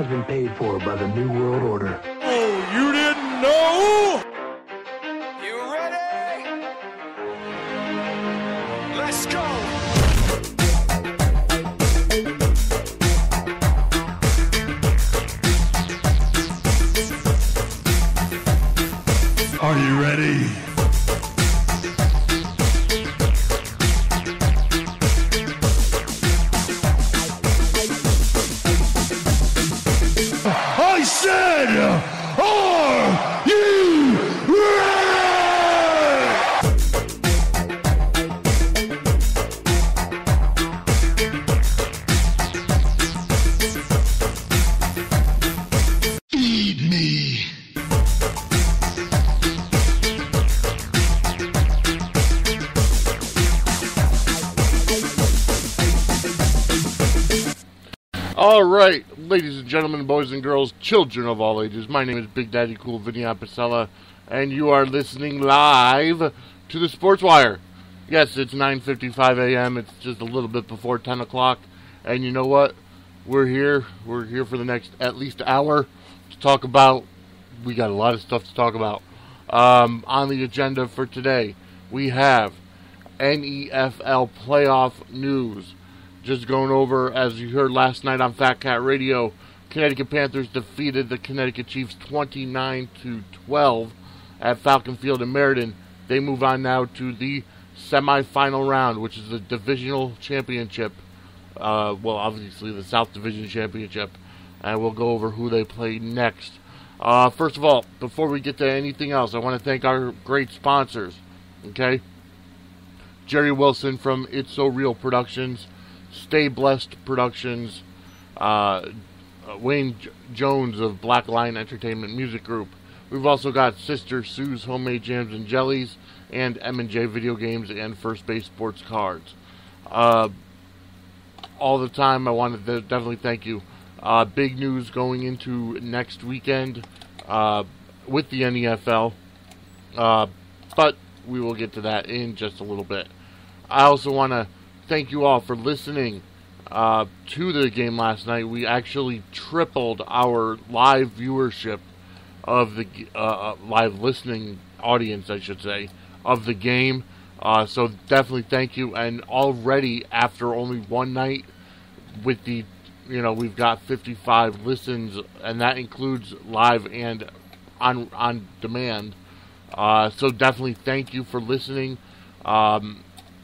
been paid for by the New World Order. Oh, you didn't know? You ready? Let's go! Are you ready? I said, are you ready? Feed me. All right, ladies and gentlemen, boys and girls, children of all ages, my name is Big Daddy Cool Vinny Apicella, and you are listening live to the Sportswire. Yes, it's 9:55 a.m., it's just a little bit before 10 o'clock, and you know what? We're here for the next at least hour to talk about, we got a lot of stuff to talk about. On the agenda for today, we have NFL playoff news. Just going over, as you heard last night on Fat Cat Radio, Connecticut Panthers defeated the Connecticut Chiefs 29-12 at Falcon Field in Meriden. They move on now to the semifinal round, which is the divisional championship. Well, obviously the South Division Championship. And we'll go over who they play next. First of all, before we get to anything else, I want to thank our great sponsors. Okay? Jerry Wilson from It's So Real Productions, Stay Blessed Productions, Wayne Jones of Black Lion Entertainment Music Group. We've also got Sister Sue's Homemade Jams and Jellies, and M&J Video Games and First Base Sports Cards. All the time, I want to definitely thank you. Big news going into next weekend with the NFL, but we will get to that in just a little bit. I also want to thank you all for listening to the game last night. We actually tripled our live viewership of the live listening audience, I should say, of the game. So definitely thank you. And already after only one night, with the we've got 55 listens, and that includes live and on demand. So definitely thank you for listening.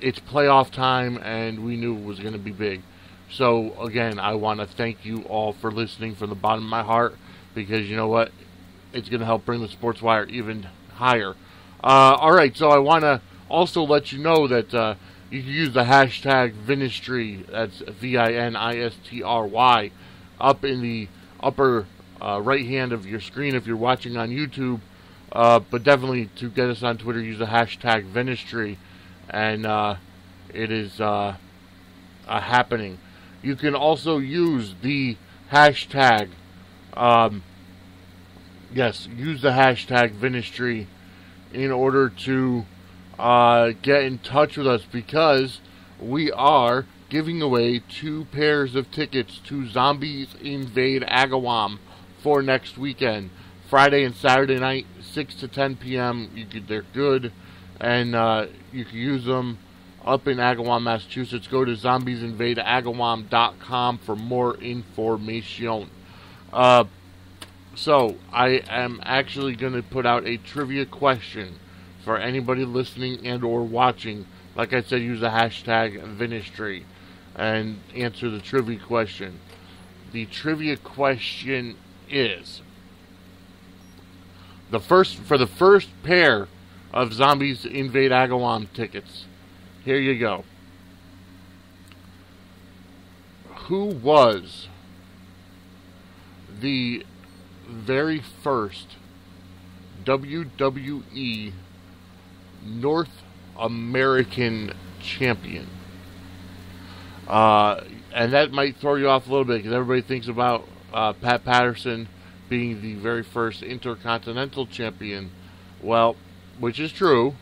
It's playoff time, and we knew it was going to be big. So, again, I want to thank you all for listening from the bottom of my heart, because you know what? It's going to help bring the Sportswire even higher. Alright, so I want to also let you know that you can use the hashtag Vinistry, that's VINISTRY, up in the upper right hand of your screen if you're watching on YouTube. But definitely, to get us on Twitter, use the hashtag Vinistry. And it is happening. You can also use the hashtag, use the hashtag Vinistry in order to get in touch with us, because we are giving away 2 pairs of tickets to Zombies Invade Agawam for next weekend. Friday and Saturday night, 6 to 10 p.m. They're good. And you can use them up in Agawam, Massachusetts. Go to zombiesinvadeagawam.com for more information. So, I am actually going to put out a trivia question for anybody listening and or watching. Like I said, use the hashtag Vinistry and answer the trivia question. The trivia question is, for the first pair of Zombies Invade Agawam tickets. Here you go. Who was the very first WWE North American champion? And that might throw you off a little bit, because everybody thinks about Pat Patterson being the very first Intercontinental champion. Well, which is true,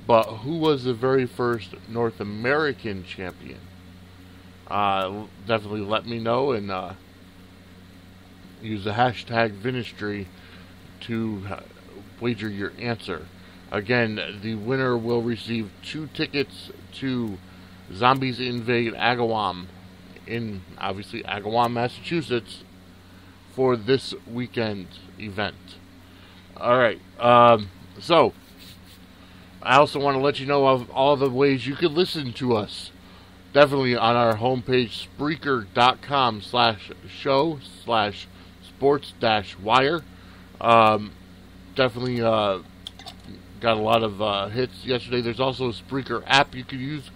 but who was the very first North American champion? Definitely let me know, and use the hashtag Vinistry to wager your answer. Again, the winner will receive 2 tickets to Zombies Invade Agawam in, obviously, Agawam, Massachusetts for this weekend event. Alright, so I also want to let you know of all the ways you can listen to us. Definitely on our homepage, Spreaker.com/show/sports-wire. Definitely got a lot of hits yesterday. There's also a Spreaker app you could use.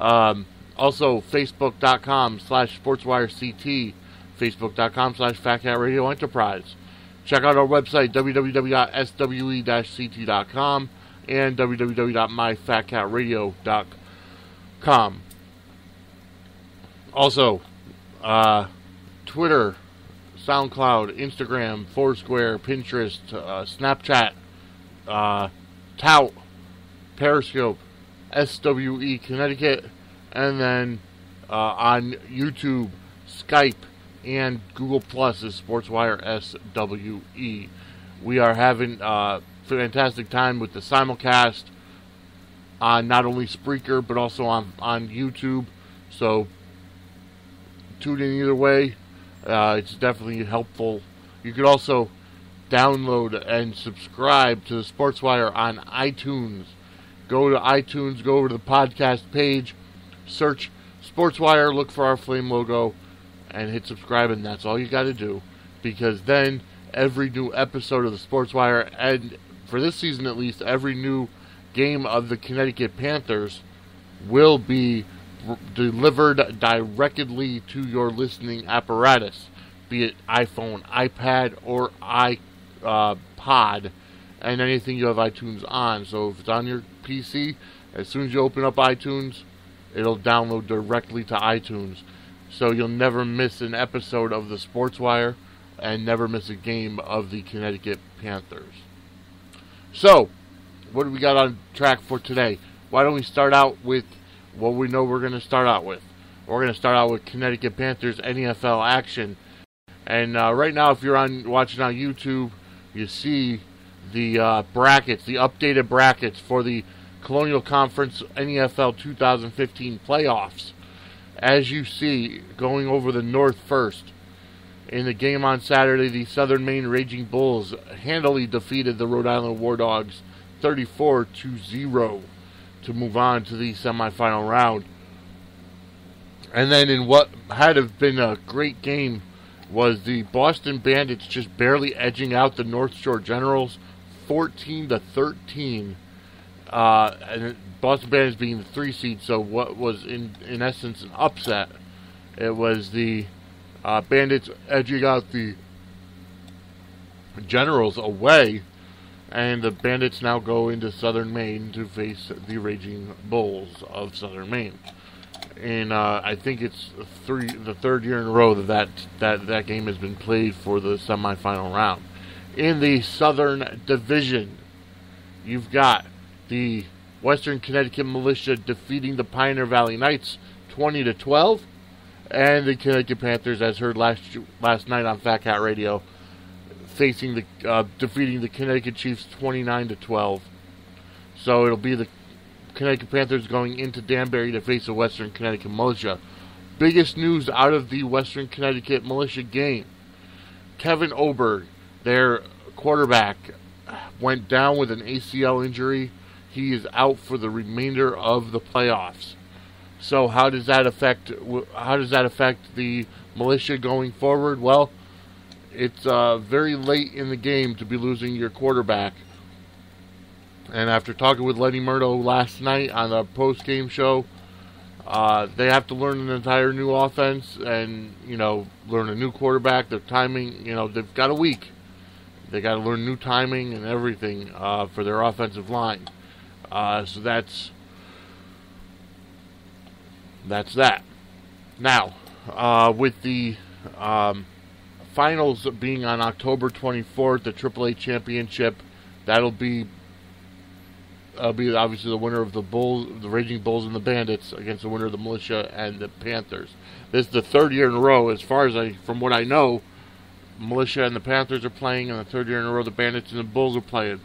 Also, Facebook.com/SportswireCT, Facebook.com/FatCatRadio Enterprise. Check out our website, www.swe-ct.com and www.myfatcatradio.com. Also, Twitter, SoundCloud, Instagram, Foursquare, Pinterest, Snapchat, Tout, Periscope, SWE Connecticut, and then on YouTube, Skype, and Google Plus is Sportswire SWE. We are having a fantastic time with the simulcast on not only Spreaker but also on YouTube. So tune in either way. It's definitely helpful. You could also download and subscribe to the Sportswire on iTunes. Go to iTunes, go over to the podcast page, search Sportswire, look for our flame logo, and hit subscribe, and that's all you got to do. Because then every new episode of the Sportswire, and for this season at least, every new game of the Connecticut Panthers will be delivered directly to your listening apparatus, be it iPhone, iPad, or iPod, and anything you have iTunes on. So if it's on your PC, as soon as you open up iTunes, it'll download directly to iTunes. So you'll never miss an episode of the Sportswire and never miss a game of the Connecticut Panthers. So, what do we got on track for today? Why don't we start out with what we know we're going to start out with? We're going to start out with Connecticut Panthers NFL action. And right now, if you're watching on YouTube, you see the brackets, the updated brackets for the Colonial Conference NFL 2015 playoffs. As you see, going over the North first, in the game on Saturday, the Southern Maine Raging Bulls handily defeated the Rhode Island War Dogs 34-0 to move on to the semifinal round. And then in what had have been a great game was the Boston Bandits just barely edging out the North Shore Generals 14-13. And Boston Bandits being the 3 seed, so what was in essence an upset. It was the Bandits edging out the Generals away, and the Bandits now go into Southern Maine to face the Raging Bulls of Southern Maine. And I think it's the third year in a row that game has been played for the semifinal round. In the Southern Division, you've got the Western Connecticut Militia defeating the Pioneer Valley Knights 20-12, and the Connecticut Panthers, as heard last night on Fat Cat Radio, defeating the Connecticut Chiefs 29-12. So it'll be the Connecticut Panthers going into Danbury to face the Western Connecticut Militia. Biggest news out of the Western Connecticut Militia game: Kevin Oberg, their quarterback, went down with an ACL injury. He is out for the remainder of the playoffs. So how does that affect the Militia going forward? Well, it's very late in the game to be losing your quarterback. And after talking with Lenny Murdo last night on the post-game show, they have to learn an entire new offense and, learn a new quarterback. Their timing, they've got a week. They got to learn new timing and everything for their offensive line. So that's that. Now, with the finals being on October 24th, the AAA Championship, that'll be obviously the winner of the Raging Bulls and the Bandits against the winner of the Militia and the Panthers. This is the third year in a row, from what I know, Militia and the Panthers are playing, and the third year in a row the Bandits and the Bulls are playing.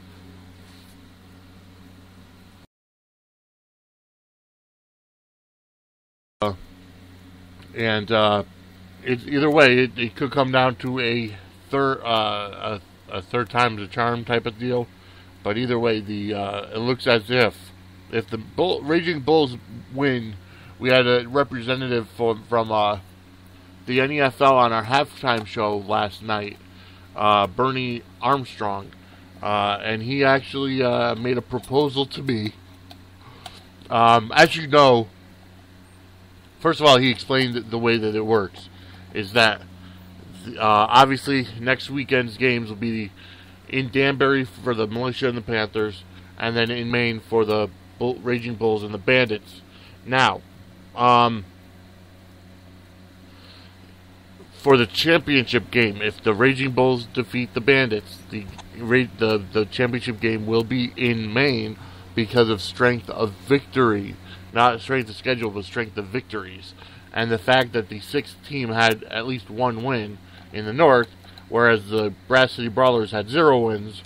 It's either way, it could come down to a third time's a charm type of deal. But either way, it looks as if the Raging Bulls win, we had a representative from the NFL on our halftime show last night, Bernie Armstrong, and he actually made a proposal to me. As you know, first of all, he explained the way that it works, is that obviously next weekend's games will be in Danbury for the Militia and the Panthers, and then in Maine for the Raging Bulls and the Bandits. Now, for the championship game, if the Raging Bulls defeat the Bandits, the championship game will be in Maine because of strength of victory. Not strength of schedule, but strength of victories. And the fact that the sixth team had at least one win in the North, whereas the Brass City Brawlers had 0 wins,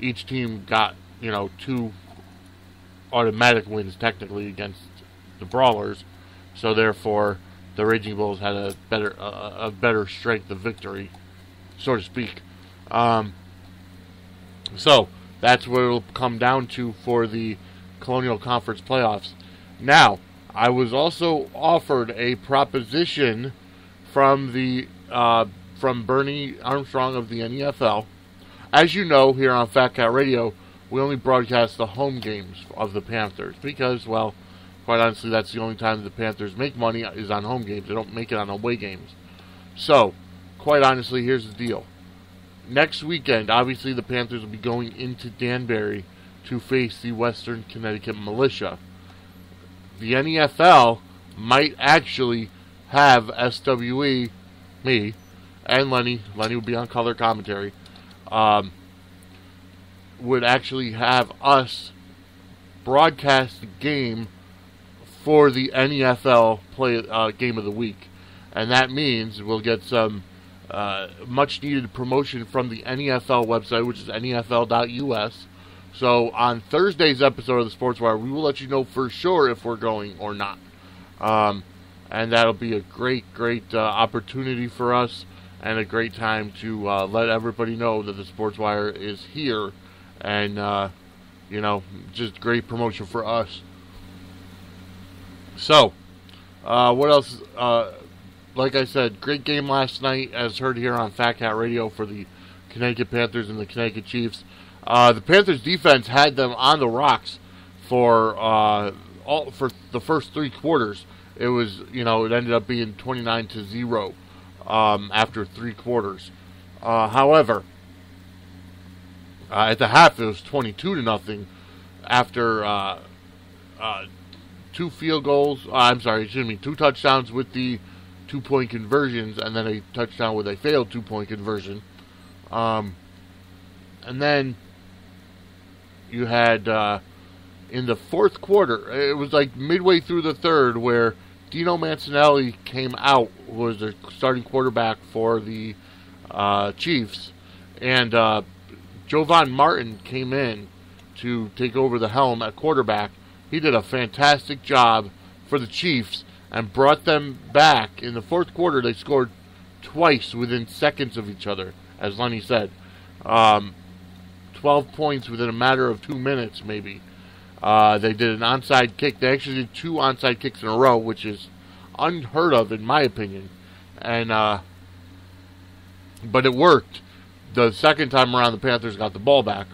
each team got, 2 automatic wins technically against the Brawlers. So therefore, the Raging Bulls had a better strength of victory, so to speak. So that's what it'll come down to for the Colonial Conference playoffs. Now, I was also offered a proposition from Bernie Armstrong of the NFL. As you know, here on Fat Cat Radio, we only broadcast the home games of the Panthers because, well, quite honestly, that's the only time the Panthers make money is on home games. They don't make it on away games. So, quite honestly, here's the deal. Next weekend, obviously, the Panthers will be going into Danbury to face the Western Connecticut Militia. The NFL might actually have SWE, me, and Lenny would be on color commentary, would actually have us broadcast the game for the NFL game of the week. And that means we'll get some much needed promotion from the NFL website, which is nefl.us. So on Thursday's episode of the Sportswire, we will let you know for sure if we're going or not. And that'll be a great opportunity for us and a great time to let everybody know that the Sportswire is here. And, just great promotion for us. So, what else? Like I said, great game last night, as heard here on Fat Cat Radio for the Connecticut Panthers and the Connecticut Chiefs. The Panthers defense had them on the rocks for the first 3 quarters. It was, it ended up being 29-0 after 3 quarters. However, at the half it was 22-0 after 2 field goals. 2 touchdowns with the 2-point conversions, and then a touchdown with a failed 2-point conversion. And then you had, in the fourth quarter, it was like midway through the third, where Dino Mancinelli came out, who was the starting quarterback for the Chiefs, and Jovan Martin came in to take over the helm at quarterback. He did a fantastic job for the Chiefs and brought them back. In the fourth quarter, they scored twice within seconds of each other, as Lenny said. 12 points within a matter of 2 minutes, maybe. They did an onside kick. They actually did 2 onside kicks in a row, which is unheard of, in my opinion. And but it worked. The second time around, the Panthers got the ball back.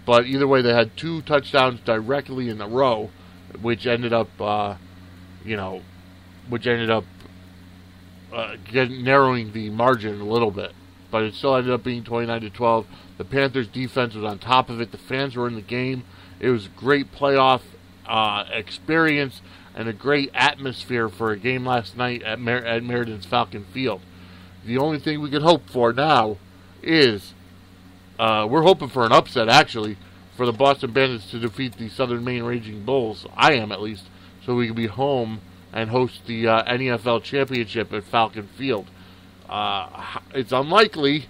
But either way, they had 2 touchdowns directly in a row, which ended up, narrowing the margin a little bit. But it still ended up being 29-12. The Panthers' defense was on top of it. The fans were in the game. It was a great playoff experience and a great atmosphere for a game last night at Meriden Falcon Field. The only thing we can hope for now is we're hoping for an upset, actually, for the Boston Bandits to defeat the Southern Maine Raging Bulls. I am, at least, so we can be home and host the NFL Championship at Falcon Field. It's unlikely,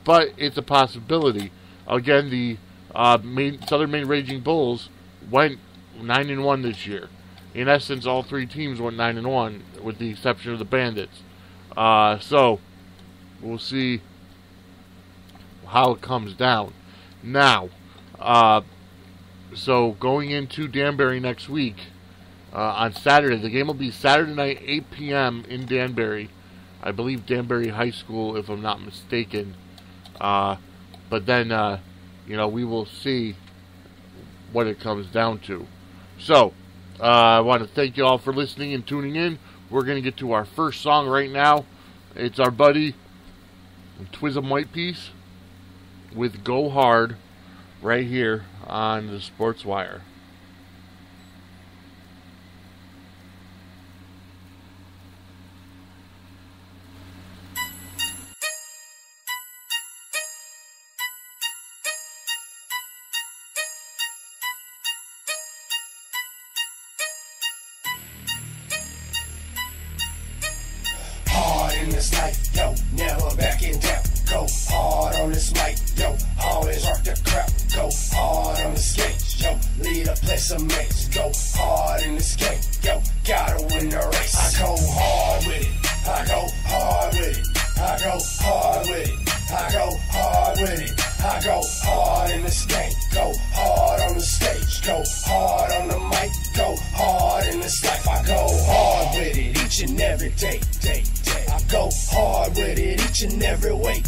but it's a possibility. Again, the Southern Maine Raging Bulls went 9-1 this year. In essence, all three teams went 9-1, with the exception of the Bandits. So we'll see how it comes down. Now, so going into Danbury next week on Saturday, the game will be Saturday night, 8 p.m. in Danbury. I believe Danbury High School, if I'm not mistaken. But then, we will see what it comes down to. So, I want to thank you all for listening and tuning in. We're going to get to our first song right now. It's our buddy Twism Whitepiece with Go Hard right here on the Sportswire. In this life, yo, never backing down. Go hard on this mic, yo, always rock the crowd. Go hard on the stage, yo, lead a place of mates. Go hard in this game, yo, gotta win the race. I go hard with it, I go hard with it, I go hard with it, I go hard with it, I go hard in this game. Go hard on the stage, go hard on the mic, go hard in this life. I go hard with it each and every day. I go hard with it each and every way.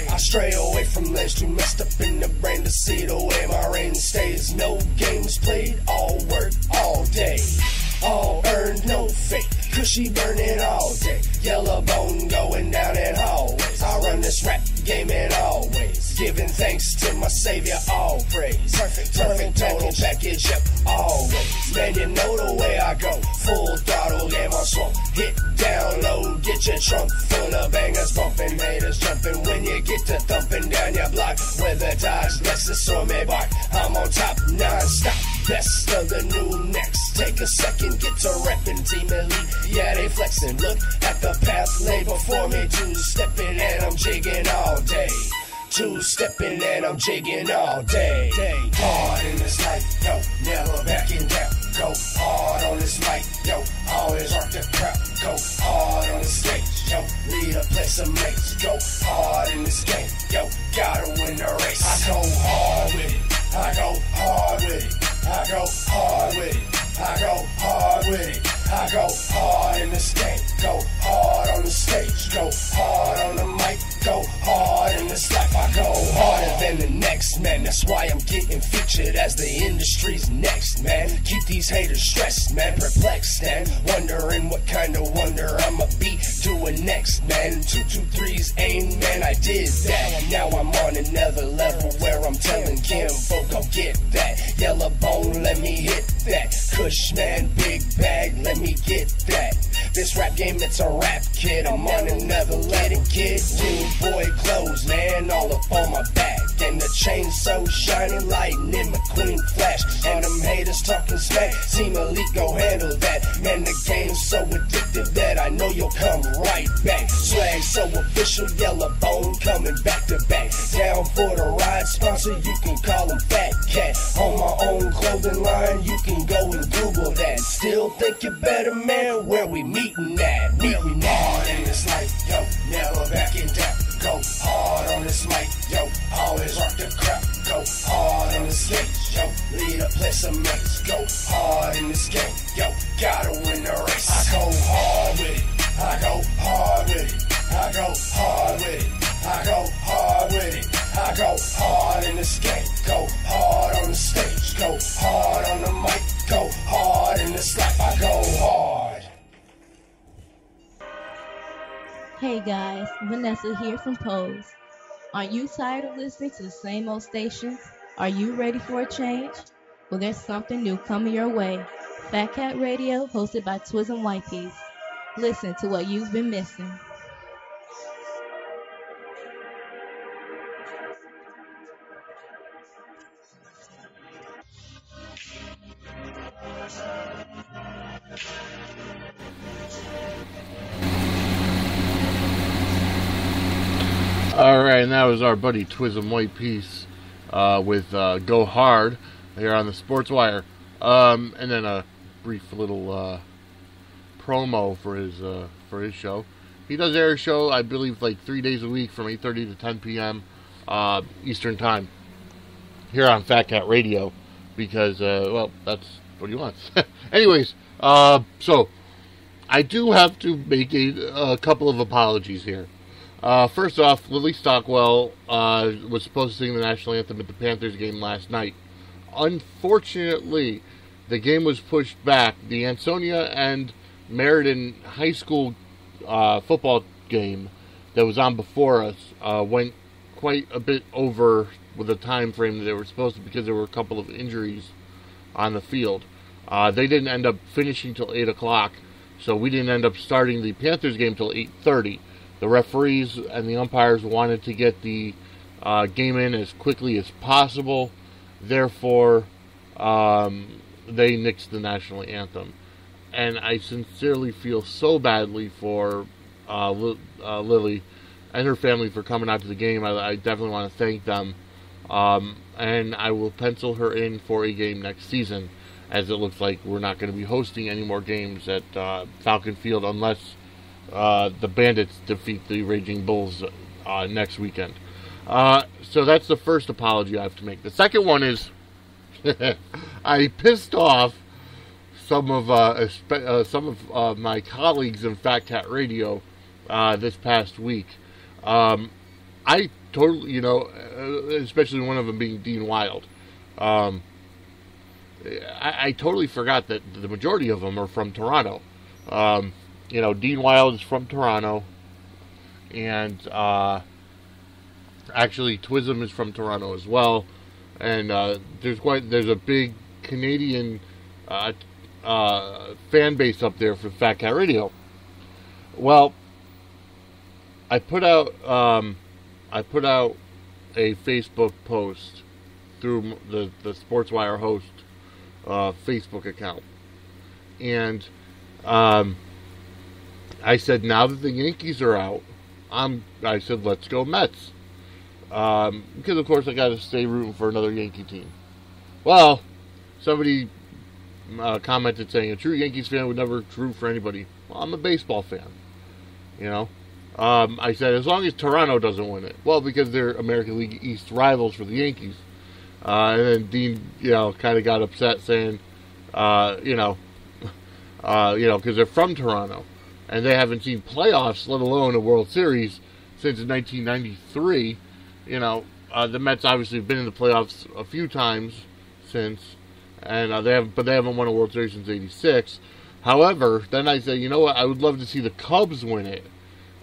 I stray away from ledge too messed up in the brain to see the way my reign stays. No games played, all work, all day. All earned, no fake. Cushy burning all day. Yellow bone going down in hallways. I run this rap game in all ways. Giving thanks to my savior, all praise. Perfect total package, yep, always. Man, you know the way I go. Full throttle, game on swamp. Hit down low, get your trunk full of bangers bumping, haters jumping. When you get to thumping down your block, whether Dodge, Lexus, or Maybach, I'm on top non-stop. Best of the new next. Take a second, get to reppin' Team Elite. Yeah, they flexin'. Look at the path laid before me. Two-steppin' and I'm jigging all day. Two-steppin' and I'm jigging all day. Hard in this life, yo, never backing down. Go hard on this mic, yo, always rock the crowd. Go hard on the stage, yo, lead a place of mates. Go hard in this game, yo, gotta win the race. I go hard with it, I go hard with it, I go hard with it, I go hard with it, I go hard in this game. Go hard on the stage, go hard on the mic, go hard in this life. I go harder than the next man. That's why I'm getting featured as the industry's next man. Keep these haters stressed, man, perplexed and wondering what kind of wonder I'ma be doing next, man. 223's aim, man, I did that. Now I'm on another level where I'm telling Kim, folk, go get that. Yellow bone, let me hit that. Kush, man, big bag, let me get that. This rap game, it's a rap, kid. I'm on another letting kid. New boy clothes, man, all up on my back. And the chain so shiny, lightning McQueen flash. And them haters talking smack. Team Elite, go handle that. Man, the game's so addictive that I know you'll come right back. Swag so official, yellow bone coming back to back. Down for the ride, sponsor, you can call him Fat Cat. On my own clothing line, you can go and Google that. Still think you're better, man, where we meeting at? Meeting hard in this life, yo, never backing down. Go hard on this mic, yo, always rock the crowd. Go hard on the stage, yo, lead a place of mates. Go hard in this game, yo, gotta win the race. I go hard with it, I go hard with it, I go hard with it, I go hard with it, I go hard in this game. Go hard on the stage, go hard on the mic, go hard in this life. I go hard. Hey guys, Vanessa here from Pose. Are you tired of listening to the same old stations? Are you ready for a change? Well, there's something new coming your way. Fat Cat Radio, hosted by Twism Whitepiece. Listen to what you've been missing. Alright, and that was our buddy Twism White Peace with Go Hard here on the Sportswire. And then a brief little promo for his show. He does air a show, I believe, like 3 days a week from 8:30 to 10 p.m. Eastern Time here on Fat Cat Radio because, well, that's what he wants. Anyways, so I do have to make a couple of apologies here. First off, Lily Stockwell was supposed to sing the national anthem at the Panthers game last night. Unfortunately, the game was pushed back. The Ansonia and Meriden High School football game that was on before us went quite a bit over with the time frame that they were supposed to because there were a couple of injuries on the field. They didn't end up finishing till 8 o'clock, so we didn't end up starting the Panthers game till 8:30. The referees and the umpires wanted to get the game in as quickly as possible. Therefore, they nixed the national anthem. And I sincerely feel so badly for Lily and her family for coming out to the game. I definitely want to thank them. And I will pencil her in for a game next season, as it looks like we're not going to be hosting any more games at Falcon Field unless the Bandits defeat the Raging Bulls next weekend. So that's the first apology I have to make. The second one is I pissed off some of my colleagues in Fat Cat Radio this past week. I totally, especially one of them being Dean Wild. I totally forgot that the majority of them are from Toronto. Dean Wild is from Toronto, and actually Twism is from Toronto as well. And there's a big Canadian fan base up there for Fat Cat Radio. Well, I put out a Facebook post through the Sportswire host Facebook account, and I said, now that the Yankees are out, I said, let's go Mets. Because, of course, I got to stay rooting for another Yankee team. Well, somebody commented saying, a true Yankees fan would never root for anybody. Well, I'm a baseball fan, I said, as long as Toronto doesn't win it. Well, because they're American League East rivals for the Yankees. And then Dean, kind of got upset saying, because they're from Toronto. And they haven't seen playoffs, let alone a World Series, since 1993. The Mets obviously have been in the playoffs a few times since, and they haven't won a World Series since '86. However, then I say, you know what? I would love to see the Cubs win it.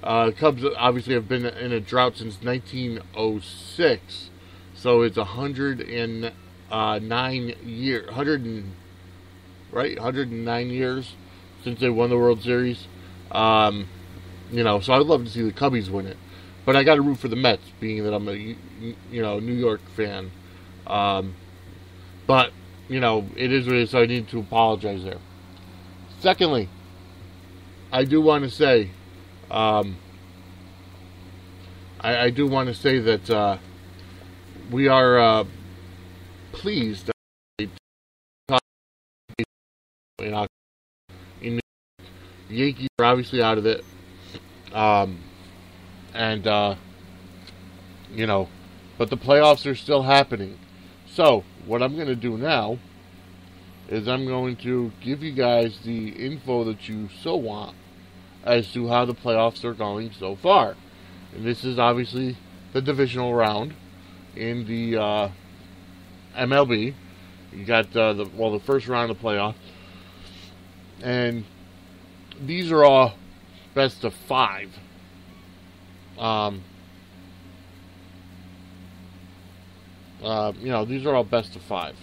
Cubs obviously have been in a drought since 1906, so it's 109 years. 109 years since they won the World Series. So I'd love to see the Cubbies win it. But I got to root for the Mets, being that I'm a, New York fan. But, it is what it is, so I need to apologize there. Secondly, I do want to say, I do want to say that we are pleased that in the Yankees are obviously out of it. But the playoffs are still happening. So, what I'm going to do now is I'm going to give you guys the info that you so want as to how the playoffs are going so far. And this is obviously the divisional round in the MLB. You got the first round of playoffs. And these are all best of 5. These are all best of 5.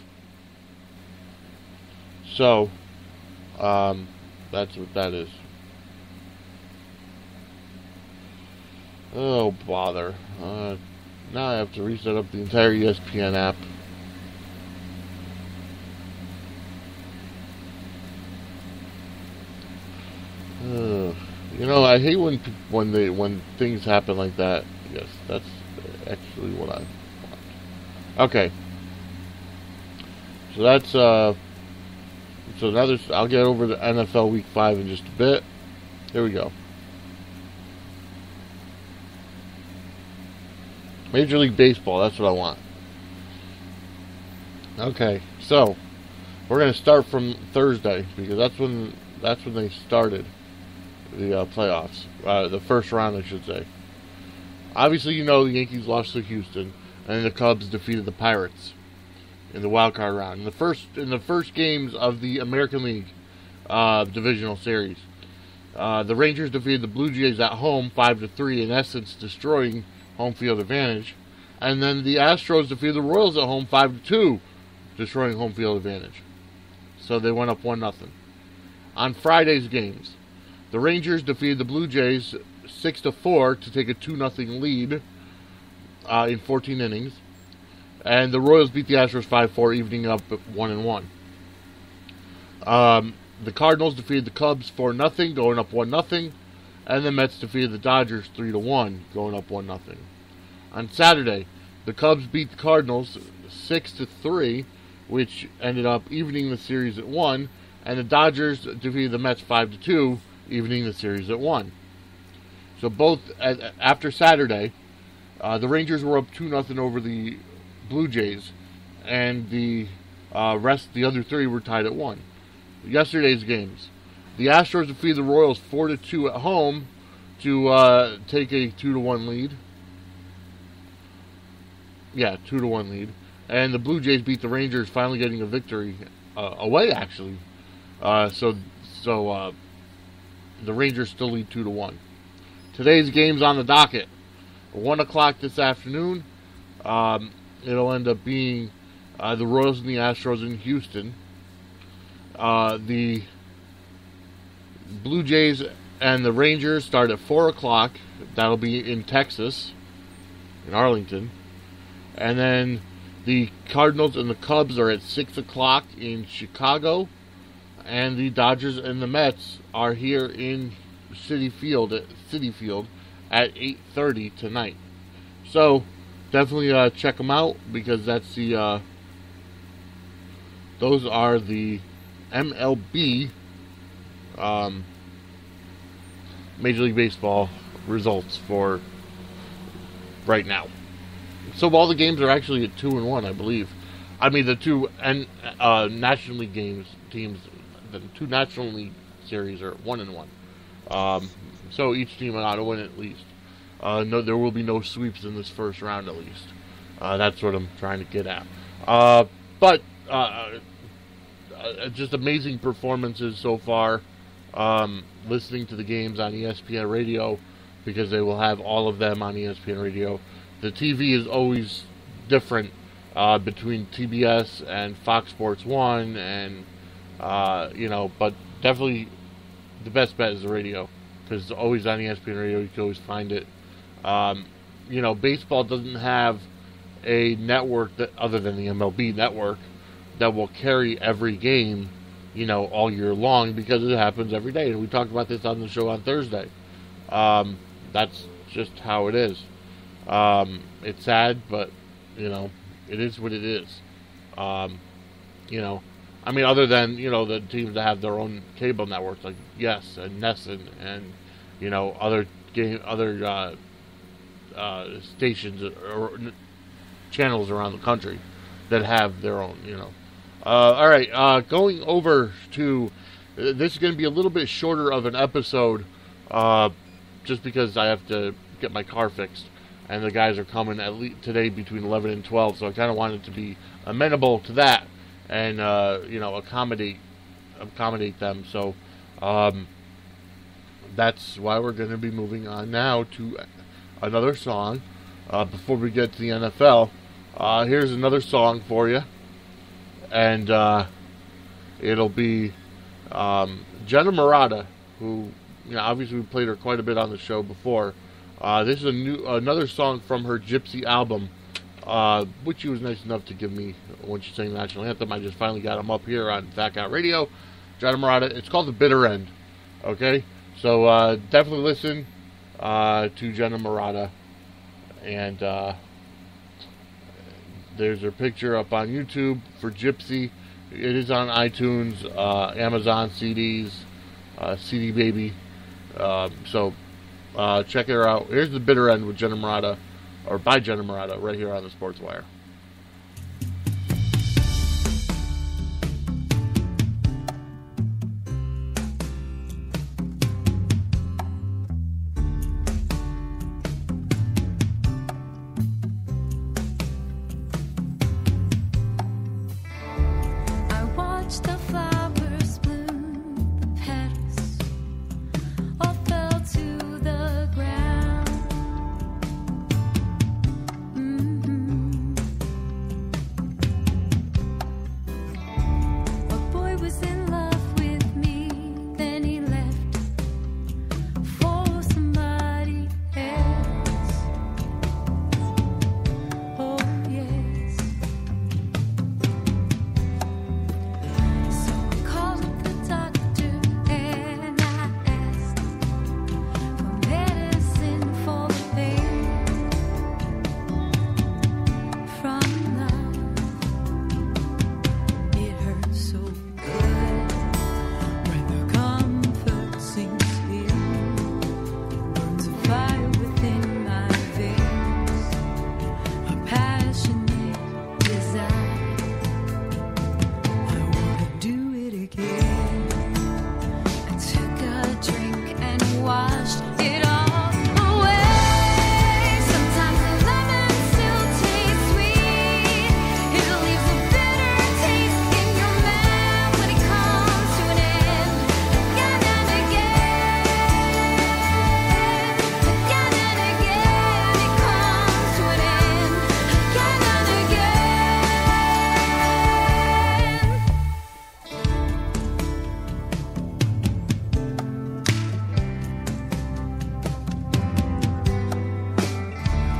So, that's what that is. Oh, bother. Now I have to reset up the entire ESPN app. I hate when things happen like that. Yes, that's actually what I want. Okay. So that's, so now I'll get over the NFL Week 5 in just a bit. Here we go. Major League Baseball, that's what I want. Okay, so we're going to start from Thursday because that's when they started the playoffs, the first round, I should say. Obviously, you know the Yankees lost to Houston, and the Cubs defeated the Pirates in the wild card round. In the first games of the American League divisional series, the Rangers defeated the Blue Jays at home 5-3, in essence destroying home field advantage, and then the Astros defeated the Royals at home 5-2, destroying home field advantage. So they went up 1-0. On Friday's games, the Rangers defeated the Blue Jays 6-4 to take a 2-0 lead in 14 innings, and the Royals beat the Astros 5-4, evening up at 1-1. The Cardinals defeated the Cubs 4-0, going up 1-0, and the Mets defeated the Dodgers 3-1, going up 1-0. On Saturday, the Cubs beat the Cardinals 6-3, which ended up evening the series at 1, and the Dodgers defeated the Mets 5-2, evening the series at 1. So both after Saturday, the Rangers were up 2-0 over the Blue Jays, and the other three were tied at 1. Yesterday's games, the Astros defeated the Royals 4-2 at home to take a 2-1 lead. Yeah, 2-1 lead. And the Blue Jays beat the Rangers, finally getting a victory away, actually. So the Rangers still lead 2-1. Today's game's on the docket. 1 o'clock this afternoon. It'll end up being the Royals and the Astros in Houston. The Blue Jays and the Rangers start at 4 o'clock. That'll be in Texas, in Arlington. And then the Cardinals and the Cubs are at 6 o'clock in Chicago. And the Dodgers and the Mets are here in Citi Field at 8:30 tonight. So definitely check them out, because that's the those are the MLB Major League Baseball results for right now. So all the games are actually at 2-1, I believe. I mean, the two National League teams, the two National League series are 1-1. So each team ought to win at least. No, there will be no sweeps in this first round, at least. That's what I'm trying to get at. But just amazing performances so far. Listening to the games on ESPN Radio, because they will have all of them on ESPN Radio. The TV is always different between TBS and Fox Sports 1, and but definitely the best bet is the radio, because it's always on ESPN Radio. You can always find it. Baseball doesn't have a network other than the MLB network that will carry every game, all year long, because it happens every day. And we talked about this on the show on Thursday. That's just how it is. It's sad, but, it is what it is. Other than, the teams that have their own cable networks, like Yes and Nesson and, other stations or channels around the country that have their own, all right, going over to, this is going to be a little bit shorter of an episode, just because I have to get my car fixed, and the guys are coming at least today between 11 and 12, so I kind of wanted to be amenable to that, and, accommodate them, so, that's why we're going to be moving on now to another song, before we get to the NFL. Here's another song for you, and it'll be Jenna Murata, who, obviously we played her quite a bit on the show before. This is another song from her Gypsy album, which she was nice enough to give me when she sang the national anthem. I just finally got them up here on Back Out Radio. Jenna Murata, it's called The Bitter End, okay? So definitely listen to Jenna Murata And there's her picture up on YouTube for Gypsy. It is on iTunes, Amazon CDs, CD Baby. So check her out. Here's the bitter end with Jenna Morata, or by Jenna Morata, right here on the Sportswire. The flowers bloom, the petals all fell to the ground. A boy was in love with me, then he left for somebody else. Oh yes. So I called up the doctor and I asked for medicine for the pain from love. It hurts so good when the comfort sinks in, burns a fire within my veins, a passionate desire. I wanna do it again. I took a drink and washed it all away. Sometimes the lemon still tastes sweet. It leaves a bitter taste in your mouth when it comes to an end. Again and again, again and again, it comes to an end. Again and again.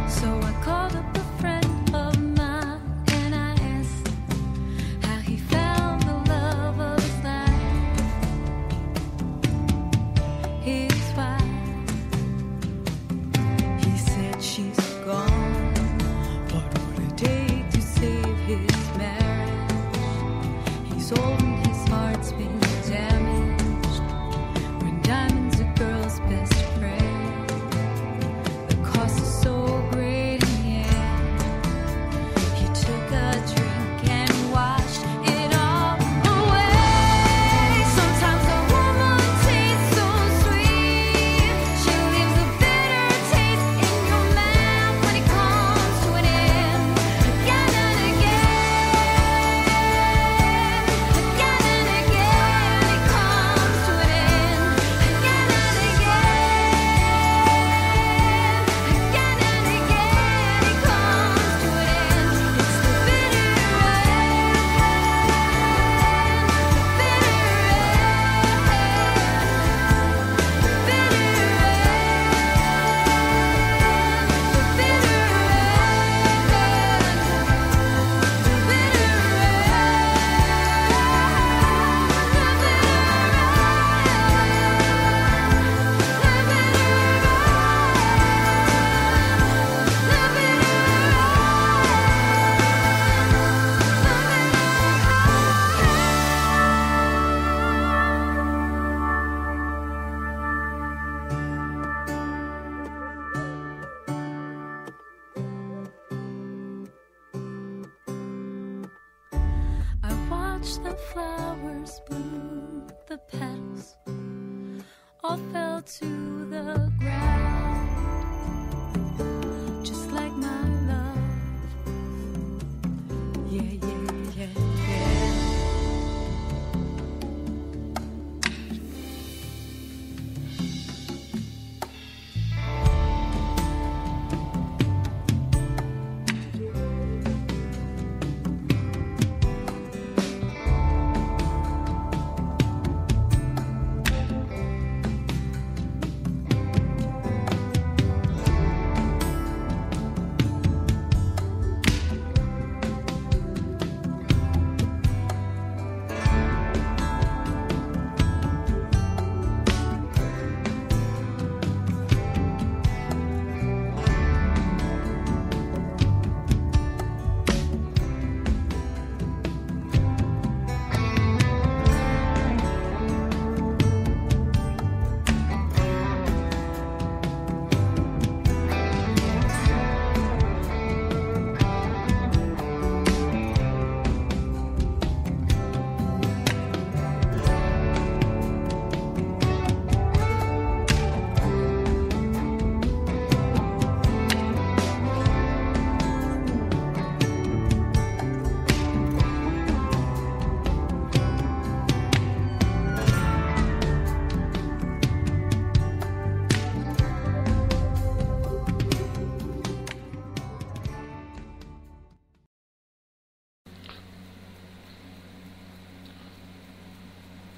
So I called up a friend of mine and I asked how he found the love of his life, his wife. He said she's gone. What would it take to save his marriage? He's old and his heart's been damaged. When diamonds are girl's best friend, the cost is so great in the end. He took a drink and washed it all away. Sometimes a woman tastes so sweet. She leaves a bitter taste in your mouth when it comes to an end. Again and again, again and again, it comes to an end. Again and again, again and again, it comes to an end. It's the bitter end, the bitter I watched the flowers bloom, the petals all fell to the ground, just like my love. Yeah, yeah, yeah, yeah.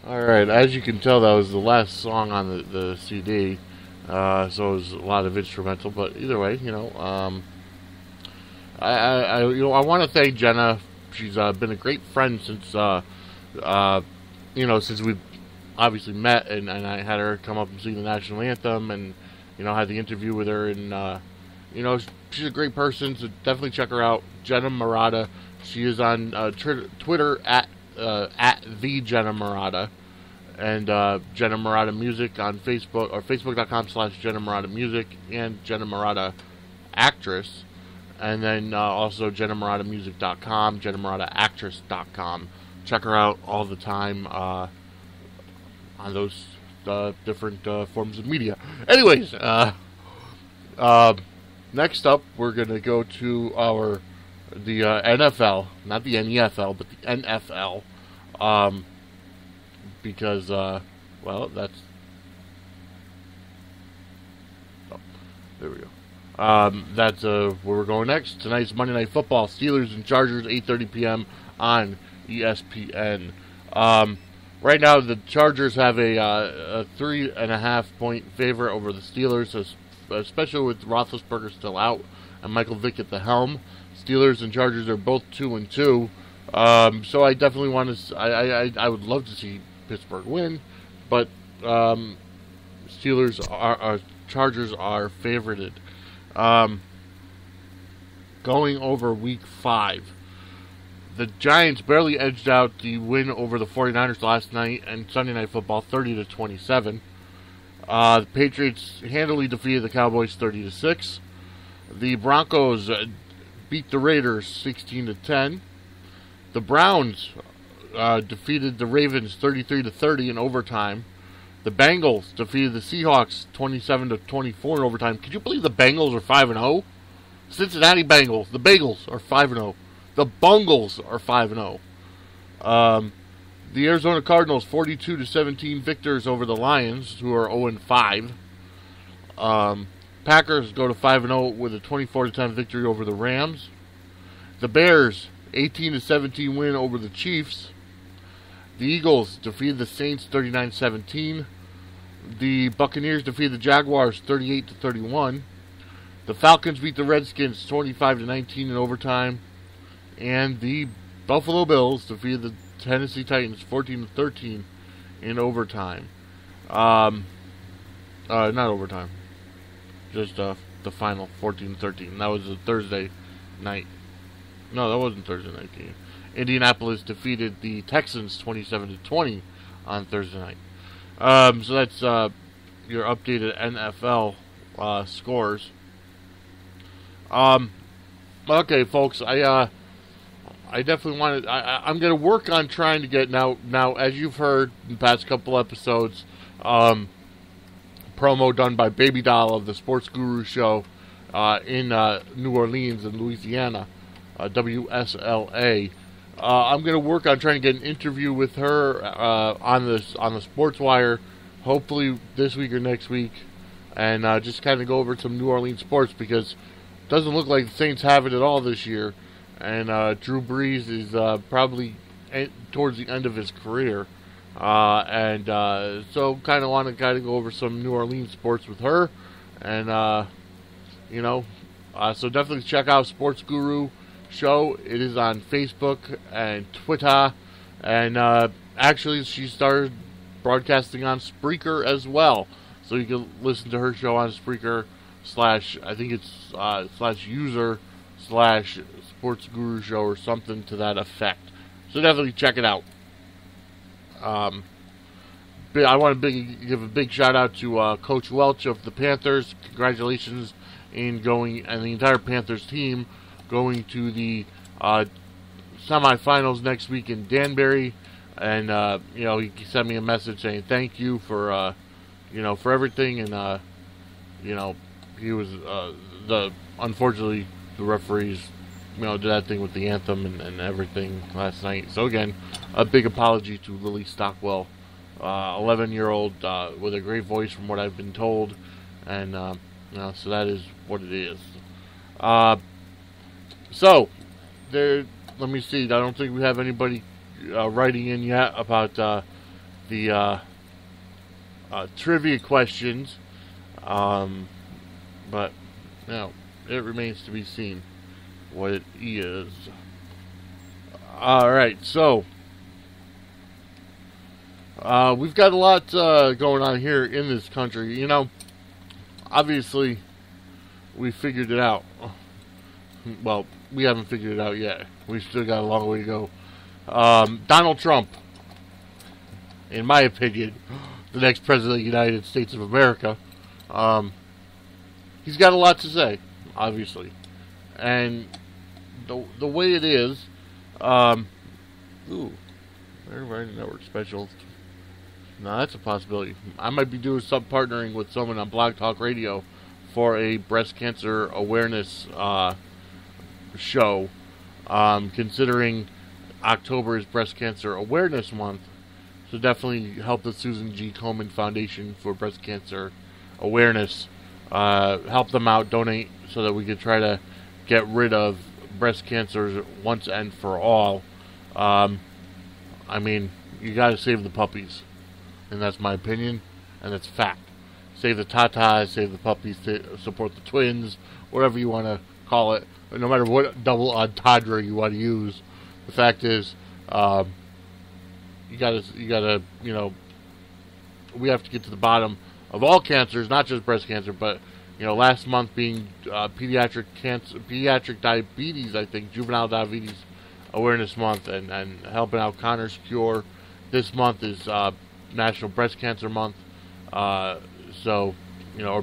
Alright, as you can tell, that was the last song on the CD. So it was a lot of instrumental, but either way, I want to thank Jenna. She's been a great friend since since we obviously met, and I had her come up and sing the national anthem, and had the interview with her, and she's a great person. So definitely check her out, Jenna Murata. She is on Twitter at the Jenna Murata, and Jenna Murata Music on Facebook, or Facebook.com/Jenna Murata Music, and Jenna Murata Actress, and then also JennaMurataMusic.com, JennaMurataActress.com. Check her out all the time on those different forms of media. Anyways, next up, we're gonna go to the NFL, not the NEFL, but the NFL, because that's there we go. That's where we're going next. Tonight's Monday Night Football: Steelers and Chargers, 8:30 p.m. on ESPN. Right now, the Chargers have a 3.5 point favorite over the Steelers, especially with Roethlisberger still out and Michael Vick at the helm. Steelers and Chargers are both 2-2, so I definitely want to. I would love to see Pittsburgh win, but Chargers are favorited. Going over Week 5. The Giants barely edged out the win over the 49ers last night and Sunday Night Football, 30-27. The Patriots handily defeated the Cowboys, 30-6. The Broncos beat the Raiders, 16-10. The Browns defeated the Ravens, 33-30 in overtime. The Bengals defeated the Seahawks, 27-24 in overtime. Could you believe the Bengals are 5-0? Cincinnati Bengals, the Bagels are 5-0. The Bungles are 5-0. The Arizona Cardinals, 42-17 victors over the Lions, who are 0-5. Packers go to 5-0 with a 24-10 victory over the Rams. The Bears, 18-17 win over the Chiefs. The Eagles defeated the Saints, 39-17. The Buccaneers defeated the Jaguars, 38-31. The Falcons beat the Redskins, 25-19 in overtime. And the Buffalo Bills defeated the Tennessee Titans, 14-13 in overtime. Not overtime. Just the final, 14-13. That was a Thursday night. No, that wasn't Thursday night game. Indianapolis defeated the Texans, 27-20 on Thursday night. So that's your updated NFL scores. Okay, folks, I definitely wanted. I'm going to work on trying to get now. As you've heard in the past couple episodes, promo done by Baby Doll of the Sports Guru Show in New Orleans and Louisiana, WSLA. I'm going to work on trying to get an interview with her on the Sportswire, hopefully this week or next week, and just kind of go over some New Orleans sports, because it doesn't look like the Saints have it at all this year. And Drew Brees is probably towards the end of his career. So kind of want to go over some New Orleans sports with her. And, so definitely check out Sports Guru Show. It is on Facebook and Twitter. And actually, she started broadcasting on Spreaker as well. So you can listen to her show on Spreaker /user/ Sports Guru Show or something to that effect. So definitely check it out. I want to give a big shout out to Coach Welch of the Panthers. Congratulations in going, and the entire Panthers team going to the semifinals next week in Danbury. And he sent me a message saying thank you for for everything. And he was unfortunately the referees did that thing with the anthem and everything last night. So again, a big apology to Lily Stockwell, 11-year-old with a great voice from what I've been told, and so that is what it is. So there, let me see. I don't think we have anybody writing in yet about the trivia questions. But, it remains to be seen what it is. Alright, so we've got a lot going on here in this country. Obviously, we figured it out. Well, we haven't figured it out yet. We've still got a long way to go. Donald Trump, in my opinion, the next president of the United States of America, he's got a lot to say, obviously. And the way it is, Everybody Network special. No, that's a possibility. I might be doing some partnering with someone on Blog Talk Radio for a breast cancer awareness show, considering October is Breast Cancer Awareness Month. So definitely help the Susan G. Komen Foundation for Breast Cancer Awareness. Help them out, donate, so that we can try to get rid of breast cancer once and for all. I mean, you got to save the puppies, and that's my opinion, and that's fact. Save the tatas, save the puppies, support the twins, whatever you want to call it. No matter what double entendre you want to use, the fact is, you gotta, we have to get to the bottom of all cancers, not just breast cancer, but last month being pediatric diabetes, I think, juvenile diabetes awareness month, and helping out Connor's Cure. This month is National Breast Cancer Month, or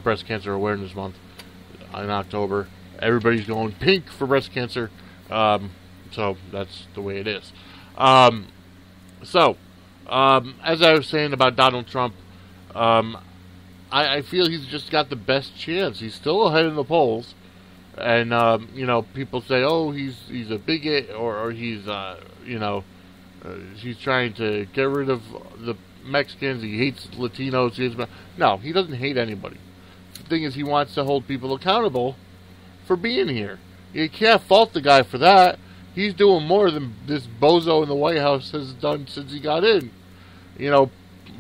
Breast Cancer Awareness Month in October. Everybody's going pink for breast cancer, so that's the way it is. As I was saying about Donald Trump, I feel he's just got the best chance. He's still ahead in the polls, and people say, "Oh, he's a bigot," or he's he's trying to get rid of the Mexicans. He hates Latinos. No, he doesn't hate anybody. The thing is, he wants to hold people accountable for being here. You can't fault the guy for that. He's doing more than this bozo in the White House has done since he got in.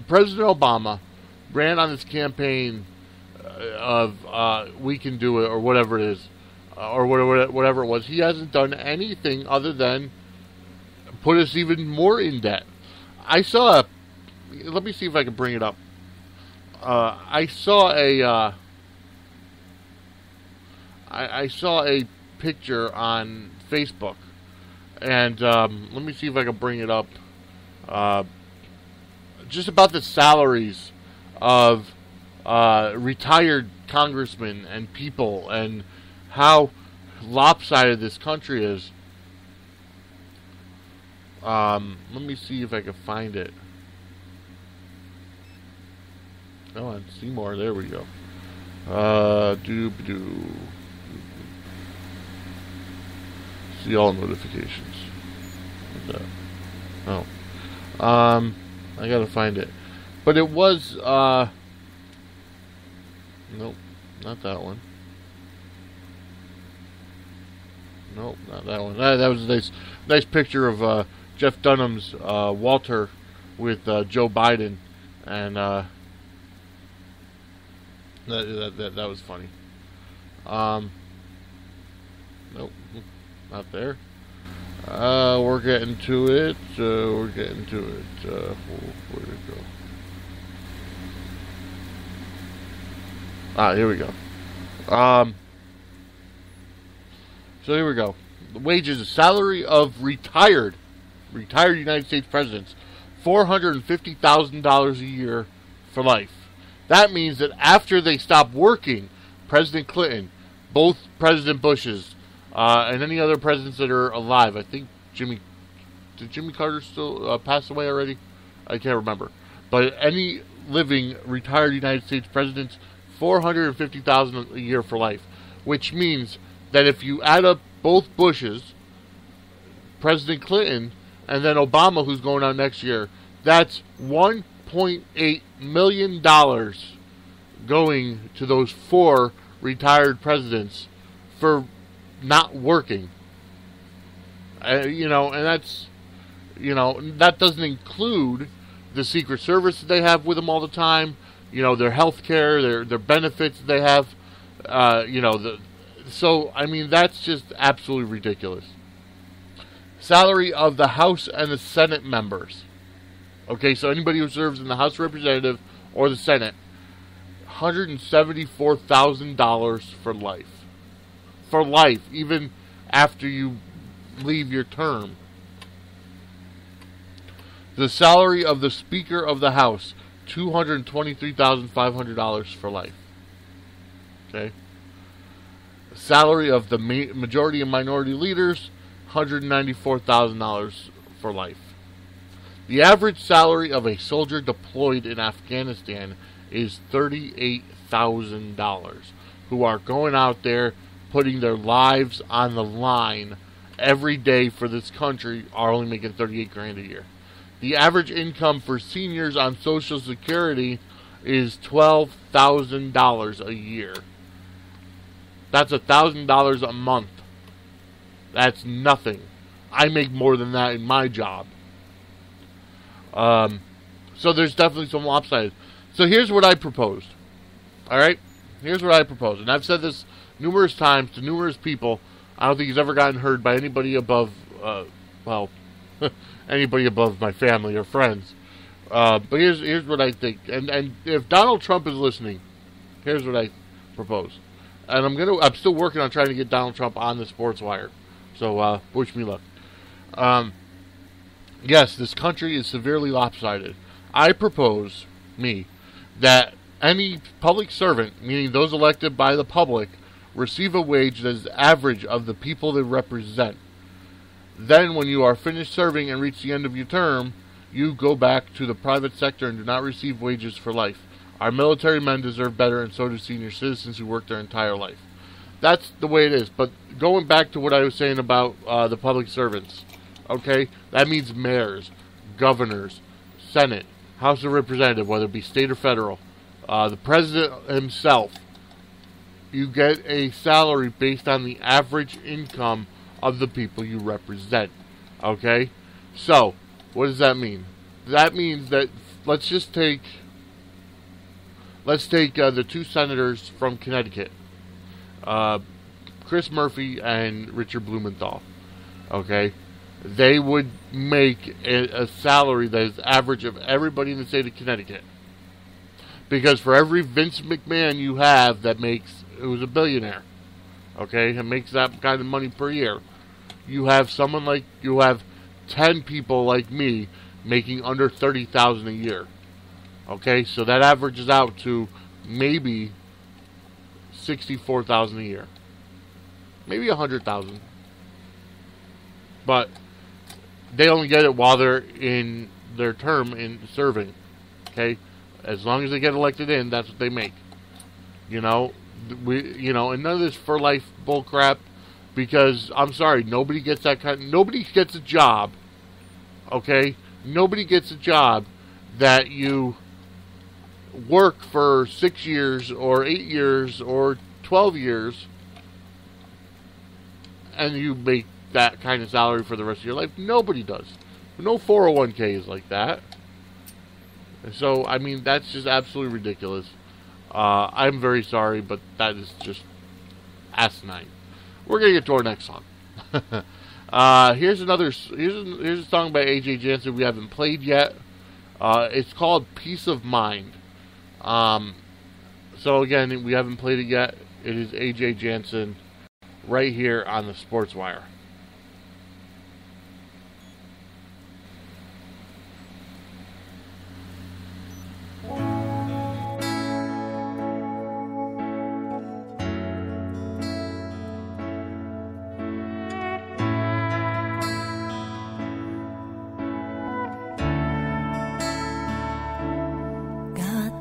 President Obama ran on his campaign of "We Can Do It" or whatever it is, or whatever it was. He hasn't done anything other than put us even more in debt. I saw let me see if I can bring it up. I saw a picture on Facebook, and let me see if I can bring it up. Just about the salaries of retired congressmen and people, and how lopsided this country is. Let me see if I can find it. Oh, on Seymour, there we go. See all notifications. What's that? Oh. I gotta find it. But it was, nope, not that one. Nope, not that one. That was a nice picture of Jeff Dunham's Walter with Joe Biden, and that was funny. Nope, not there. We're getting to it. Where'd it go? Here we go. So here we go. The wages, the salary of retired United States presidents, $450,000 a year for life. That means that after they stop working, President Clinton, both President Bushes, and any other presidents that are alive, I think did Jimmy Carter still pass away already? I can't remember. But any living retired United States presidents, $450,000 a year for life, which means that if you add up both Bushes, President Clinton, and then Obama, who's going on next year, that's $1.8 million going to those four retired presidents for not working. And that's, that doesn't include the Secret Service that they have with them all the time, you know, their health care, their benefits that they have, you know, so, I mean, that's just absolutely ridiculous. Salary of the House and the Senate members. Okay, so anybody who serves in the House of Representatives or the Senate, $174,000 for life. For life, even after you leave your term. The salary of the Speaker of the House, $223,500 for life. Okay. The salary of the majority and minority leaders, $194,000 for life. The average salary of a soldier deployed in Afghanistan is $38,000, who are going out there putting their lives on the line every day for this country, are only making $38,000 a year. The average income for seniors on Social Security is $12,000 a year. That's $1,000 a month. That's nothing. I make more than that in my job. So there's definitely some lopsided. So here's what I proposed. Alright? Here's what I proposed. And I've said this numerous times to numerous people. I don't think he's ever gotten heard by anybody above, anybody above my family or friends. But here's what I think. And if Donald Trump is listening, here's what I propose. And I'm still working on trying to get Donald Trump on the Sportswire. So, wish me luck. Yes, this country is severely lopsided. I propose, that any public servant, meaning those elected by the public, receive a wage that is average of the people they represent. Then, when you are finished serving and reach the end of your term, you go back to the private sector and do not receive wages for life. Our military men deserve better, and so do senior citizens who work their entire life. That's the way it is. But going back to what I was saying about the public servants, okay, that means mayors, governors, Senate, House of Representatives, whether it be state or federal, the president himself. You get a salary based on the average income of the people you represent. Okay? So, what does that mean? That means that, let's take the two senators from Connecticut, Chris Murphy and Richard Blumenthal. Okay? They would make a salary that is average of everybody in the state of Connecticut. Because for every Vince McMahon you have who's a billionaire, okay, and makes that kind of money per year, you have 10 people like me making under $30,000 a year. Okay, so that averages out to maybe $64,000 a year, maybe $100,000, but they only get it while they're in their term in serving. Okay, as long as they get elected in, that's what they make. And none of this for life bull crap, because I'm sorry, nobody gets nobody gets a job. Okay, nobody gets a job that you work for 6 years or 8 years or 12 years and you make that kind of salary for the rest of your life. Nobody does. No 401k is like that. So, I mean, that's just absolutely ridiculous. I'm very sorry, but that is just asinine. We're going to get to our next song. Here's a song by A.J. Jansen we haven't played yet. It's called Peace of Mind. So again, we haven't played it yet. It is A.J. Jansen right here on the Sportswire.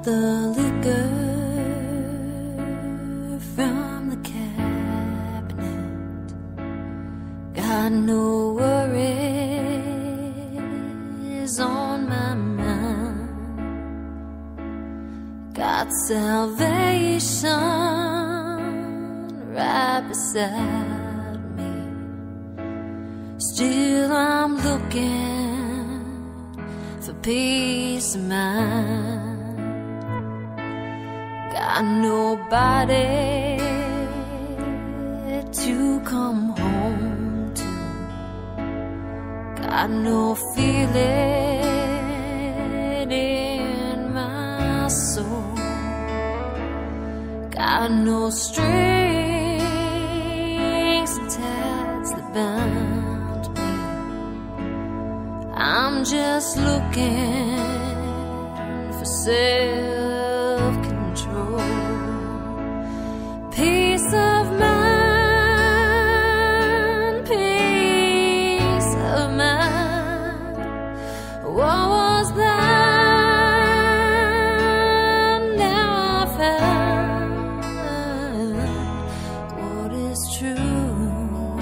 The liquor from the cabinet, got no worries on my mind, got salvation right beside me. Still I'm looking for peace of mind. Got nobody to come home to. Got no feeling in my soul. Got no strings attached that bind me. I'm just looking for self-control, peace of mind, peace of mind. What was that? Now I found what is true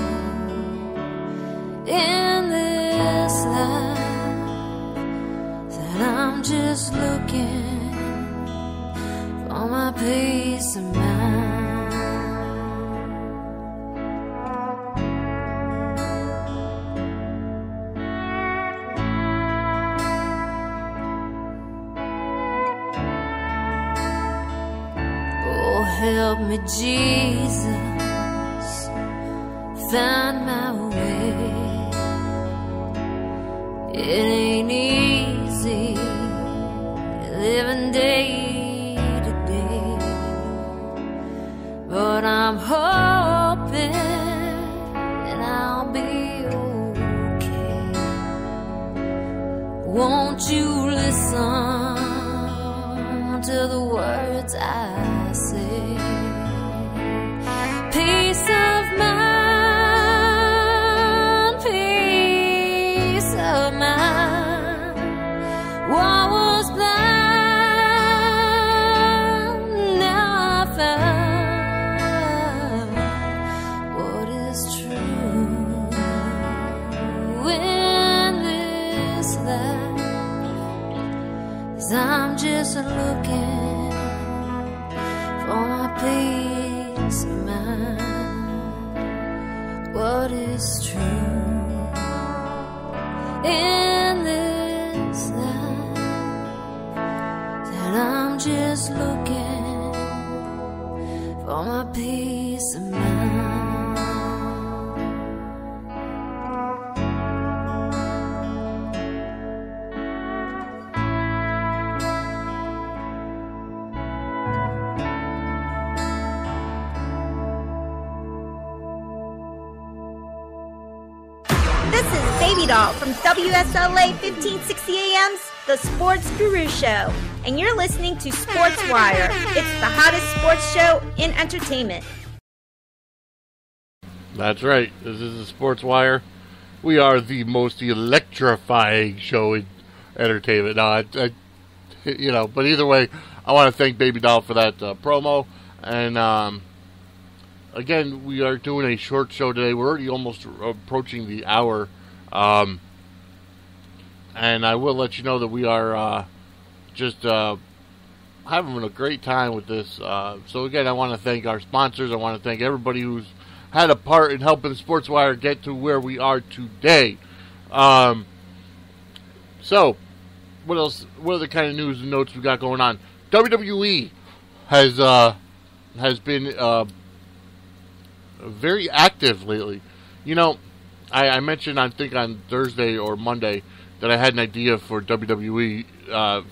in this life, that I'm just looking for my peace of mind. Oh, help me, Jesus, find my way. It ain't easy living day to day, but I'm hoping that I'll be okay. Won't you listen to the words I say? Peace of mind, peace of mind. What was blind, now I found what is true in this life. 'Cause I'm just looking for my peace of mind. What is true in this life, that I'm just looking for my peace of mind. This is Baby Doll from WSLA 1560 AM's The Sports Guru Show, and you're listening to Sportswire. It's the hottest sports show in entertainment. That's right. This is the Sportswire. We are the most electrifying show in entertainment. No, but either way, I want to thank Baby Doll for that promo. And again, we are doing a short show today. We're already almost approaching the hour. And I will let you know that we are just having a great time with this. So again, I want to thank our sponsors. I want to thank everybody who's had a part in helping Sportswire get to where we are today. So, what else? What other kind of news and notes we got going on? WWE has been very active lately. You know, I mentioned, I think on Thursday or Monday, that I had an idea for WWE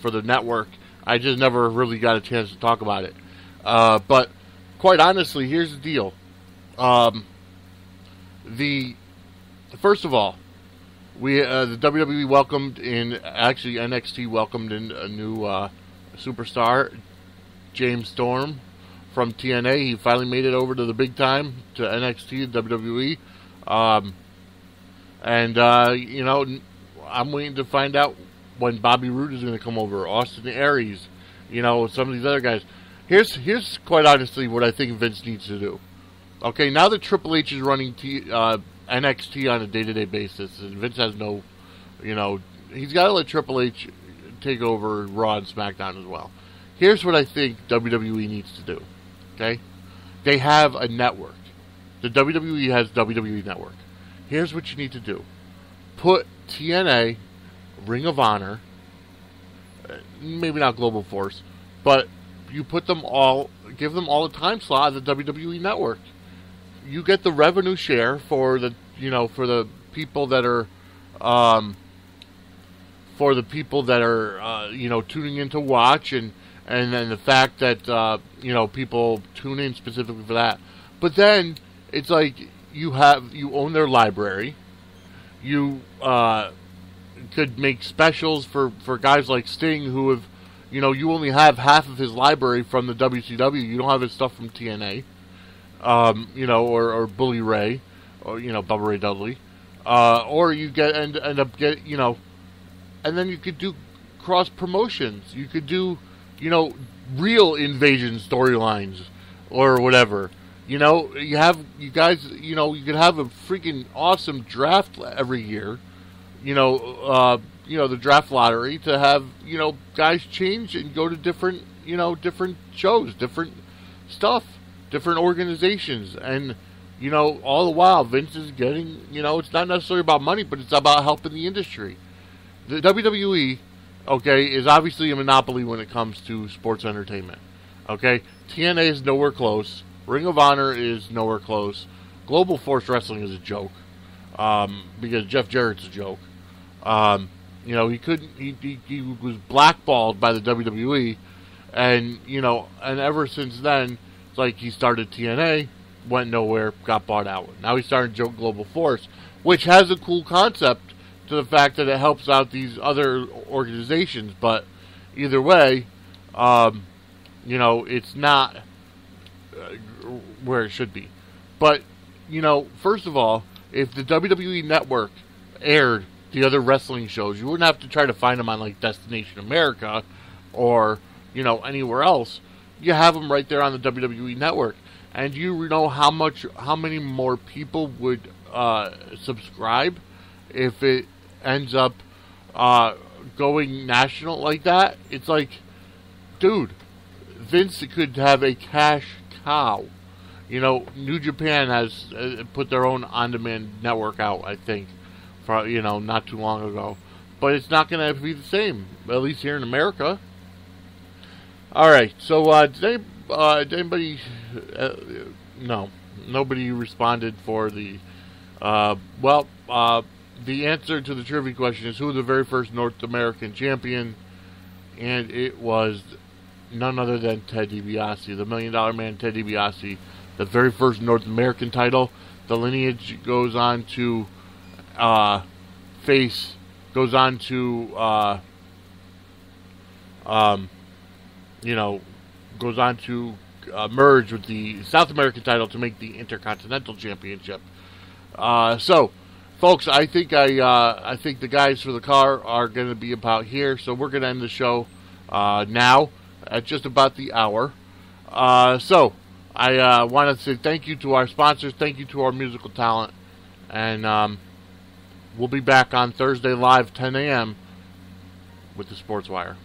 for the network. I just never really got a chance to talk about it. But quite honestly, here's the deal. First of all, the WWE welcomed in, actually NXT welcomed in a new superstar, James Storm from TNA. He finally made it over to the big time, to NXT and WWE. I'm waiting to find out when Bobby Roode is going to come over, Austin Aries, some of these other guys. Here's quite honestly what I think Vince needs to do. Okay, now that Triple H is running NXT on a day-to-day basis, and Vince has no, he's got to let Triple H take over Raw and SmackDown as well. Here's what I think WWE needs to do. Okay, they have a network. The WWE has WWE Network. Here's what you need to do: put TNA, Ring of Honor, maybe not Global Force, but you put them all, give them all a time slot at the WWE Network. You get the revenue share for the, for the people that are, tuning in to watch, and then the fact that, people tune in specifically for that. But then it's like you own their library. You could make specials for guys like Sting, who have, you only have half of his library from the WCW. You don't have his stuff from TNA, or Bully Ray, or Bubba Ray Dudley, or you end up getting, and then you could do cross promotions. You could do, real invasion storylines or whatever. You could have a freaking awesome draft every year. The draft lottery to have, guys change and go to different shows, different stuff, different organizations. And, all the while Vince is getting, it's not necessarily about money, but it's about helping the industry. The WWE, okay, is obviously a monopoly when it comes to sports entertainment. Okay? TNA is nowhere close. Ring of Honor is nowhere close. Global Force Wrestling is a joke. Because Jeff Jarrett's a joke. He couldn't, he was blackballed by the WWE, and, and ever since then, it's like he started TNA, went nowhere, got bought out. Now he's starting Global Force, which has a cool concept to the fact that it helps out these other organizations, but either way, it's not where it should be. But, first of all, if the WWE Network aired the other wrestling shows, you wouldn't have to try to find them on like Destination America or anywhere else. You have them right there on the WWE Network, and you know how many more people would subscribe if it ends up going national like that. It's like, dude, Vince could have a cash cow. New Japan has put their own on-demand network out, I think, for, not too long ago. But it's not going to be the same, at least here in America. Alright, so did anybody... no, nobody responded for the... the answer to the trivia question is who was the very first North American champion, and it was none other than Ted DiBiase, the $1 Million Man Ted DiBiase, the very first North American title. The lineage goes on to merge with the South American title to make the Intercontinental Championship. So, folks, I think the guys for the car are going to be about here. So we're going to end the show now at just about the hour. So I want to say thank you to our sponsors, thank you to our musical talent, and we'll be back on Thursday live 10 a.m. with the Sportswire.